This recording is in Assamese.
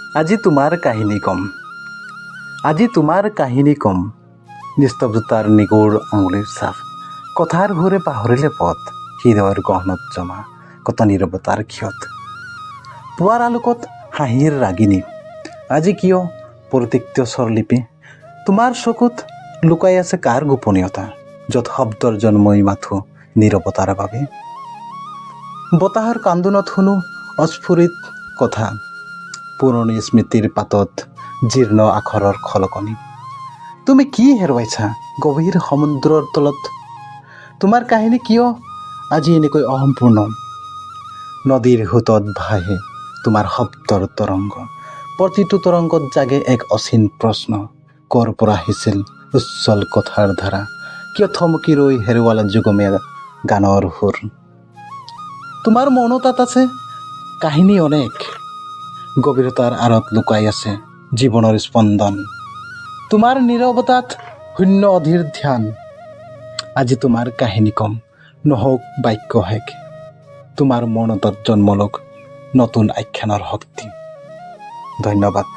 আজি তোমাৰ কাহিনী কম। আজি তোমাৰ কাহিনী কম। নিস্তব্ধতাৰ নিগুৰ আঙুলিৰ ছাপ, কথাৰ সুৰে পাহৰিলে পথ, হৃদয়ৰ গহনত জমা কত নীৰৱতাৰ ক্ষত। পুৱাৰ আলোকত হাঁহিৰ ৰাগিনী, আজি কিয় পৰিত্যক্ত স্বৰলিপি। তোমাৰ চকুত লুকাই আছে কাৰ গোপনীয়তা, য'ত শব্দৰ জন্মই মাথো নীৰৱতাৰ বাবে। বতাহৰ কান্দোনত শুনো অস্ফুৰিত কথা, পুৰণি স্মৃতিৰ পাতত জীৰ্ণ আখৰৰ খলকনি। তুমি কি হেৰুৱাইছা গভীৰ সমুদ্ৰৰ তলত? তোমাৰ কাহিনী কিয় আজি এনেকৈ অসম্পূৰ্ণ? নদীৰ সোঁতত ভাহে তোমাৰ শব্দৰ তৰংগ, প্ৰতিটো তৰংগত জাগে এক অচিন প্ৰশ্ন। ক'ৰ পৰা আহিছিল উচ্ছল কথাৰ ধাৰা, কিয় থমকি ৰৈ হেৰুৱালা যুগমীয়া গানৰ সুৰ? তোমাৰ মৌনতাত আছে কাহিনী অনেক, গভীৰতাৰ আঁৰত লুকাই আছে জীৱনৰ স্পন্দন। তোমাৰ নীৰৱতাত শূন্য অধীৰ ধ্যান। আজি তোমাৰ কাহিনী কম, নহওক বাক্য শেষ, তোমাৰ মৌনতাত জন্ম লওক নতুন আখ্যানৰ শক্তি। ধন্যবাদ।